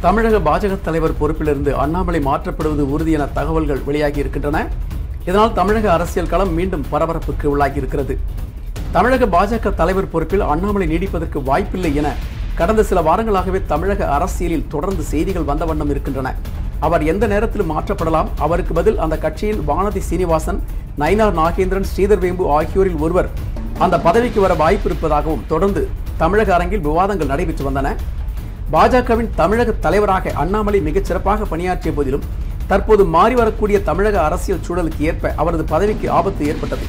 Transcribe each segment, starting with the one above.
தமிழக பாஜக தலைவர் பொறுப்பிலிருந்து அண்ணாமலை மாற்றப்படுவது உறுதி என தகவல்கள் வெளியாகி இருக்கின்றன. இதனால் தமிழக அரசியல் களம் மீண்டும் பரபரப்புக்கு உள்ளாகி இருக்கிறது. தமிழக பாஜக தலைவர் பொறுப்பில் அண்ணாமலை நீடிப்பதற்கு வாய்ப்பில்லை என கடந்த சில வாரங்களாகவே தமிழக அரசியலில் தொடர்ந்து செய்திகள் வந்த வண்ணம் இருக்கின்றன. அவர் எந்த நேரத்திலும் மாற்றப்படலாம். அவருக்கு பதில் அந்த கட்சியில் வானதி சீனிவாசன், நயினார் நாகேந்திரன், ஸ்ரீதர் வேம்பு ஆகியோரில் ஒருவர் அந்த பதவிக்கு வர வாய்ப்பு இருப்பதாகவும் தொடர்ந்து தமிழக அரங்கில் விவாதங்கள் நடைபெற்று வந்தன. பாஜகவின் தமிழக தலைவராக அண்ணாமலை மிகச் சிறப்பாக பணியாற்றிய போதிலும் தற்போது மாறி வரக்கூடிய தமிழக அரசியல் சூழலுக்கு ஏற்ப அவரது பதவிக்கு ஆபத்து ஏற்பட்டது.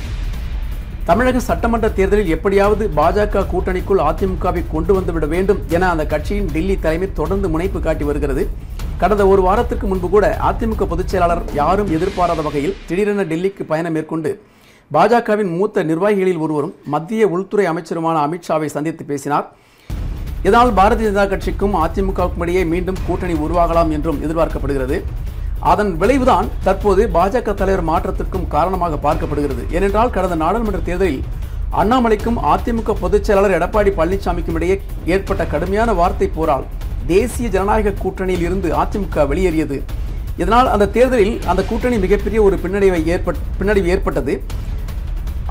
தமிழக சட்டமன்ற தேர்தலில் எப்படியாவது பாஜக கூட்டணிக்குள் அதிமுகவை கொண்டு வந்துவிட வேண்டும் என அந்த கட்சியின் டெல்லி தலைமை தொடர்ந்து முனைப்பு காட்டி வருகிறது. கடந்த ஒரு வாரத்திற்கு முன்பு கூட அதிமுக பொதுச் செயலாளர் யாரும் எதிர்பாராத வகையில் திடீரென டெல்லிக்கு பயணம் மேற்கொண்டு பாஜகவின் மூத்த நிர்வாகிகளில் ஒருவரும் மத்திய உள்துறை அமைச்சருமான அமித்ஷாவை சந்தித்து பேசினார். இதனால் பாரதிய ஜனதா கட்சிக்கும் அதிமுகவுக்கும் இடையே மீண்டும் கூட்டணி உருவாகலாம் என்றும் எதிர்பார்க்கப்படுகிறது. அதன் விளைவுதான் தற்போது பாஜக தலைவர் மாற்றத்திற்கும் காரணமாக பார்க்கப்படுகிறது. ஏனென்றால் கடந்த நாடாளுமன்ற தேர்தலில் அண்ணாமலைக்கும் அதிமுக பொதுச் செயலாளர் எடப்பாடி பழனிசாமிக்கும் இடையே ஏற்பட்ட கடுமையான வார்த்தை போரால் தேசிய ஜனநாயக கூட்டணியில் இருந்து அதிமுக வெளியேறியது. இதனால் அந்த தேர்தலில் அந்த கூட்டணி மிகப்பெரிய ஒரு பின்னடைவு ஏற்பட்டது.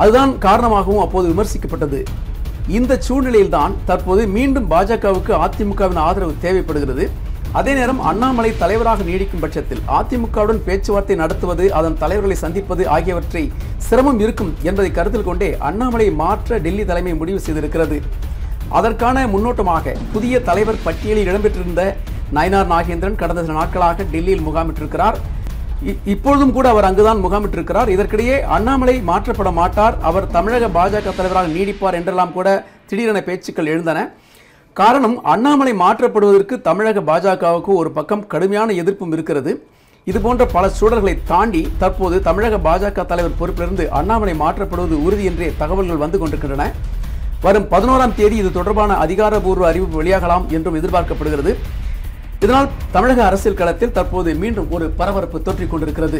அதுதான் காரணமாகவும் அப்போது விமர்சிக்கப்பட்டது. இந்த சூழ்நிலையில்தான் தற்போது மீண்டும் பாஜகவுக்கு அதிமுகவின் ஆதரவு தேவைப்படுகிறது. அதே நேரம் அண்ணாமலை தலைவராக நீடிக்கும் பட்சத்தில் அதிமுகவுடன் பேச்சுவார்த்தை நடத்துவது, அதன் தலைவர்களை சந்திப்பது ஆகியவற்றை சிரமம் இருக்கும் என்பதை கருத்தில் கொண்டே அண்ணாமலை மாற்ற டெல்லி தலைமை முடிவு செய்திருக்கிறது. அதற்கான முன்னோட்டமாக புதிய தலைவர் பட்டியலில் இடம்பெற்றிருந்த நயினார் நாகேந்திரன் கடந்த சில நாட்களாக டெல்லியில் முகாமிட்டிருக்கிறார். இப்பொழுதும் கூட அவர் அங்குதான் முகாமிட்டிருக்கிறார். இதற்கிடையே அண்ணாமலை மாற்றப்பட மாட்டார், அவர் தமிழக பாஜக தலைவராக நீடிப்பார் என்றெல்லாம் கூட திடீரென பேச்சுக்கள் எழுந்தன. காரணம், அண்ணாமலை மாற்றப்படுவதற்கு தமிழக பாஜகவுக்கு ஒரு பக்கம் கடுமையான எதிர்ப்பும் இருக்கிறது. இதுபோன்ற பல சூழல்களை தாண்டி தற்போது தமிழக பாஜக தலைவர் பொறுப்பிலிருந்து அண்ணாமலை மாற்றப்படுவது உறுதி என்றே தகவல்கள் வந்து கொண்டிருக்கின்றன. வரும் 11ஆம் தேதி இது தொடர்பான அதிகாரப்பூர்வ அறிவிப்பு வெளியாகலாம் என்றும் எதிர்பார்க்கப்படுகிறது. இதனால் தமிழக அரசியல் களத்தில் தற்போது மீண்டும் ஒரு பரபரப்பு தொற்றிக் கொண்டிருக்கிறது.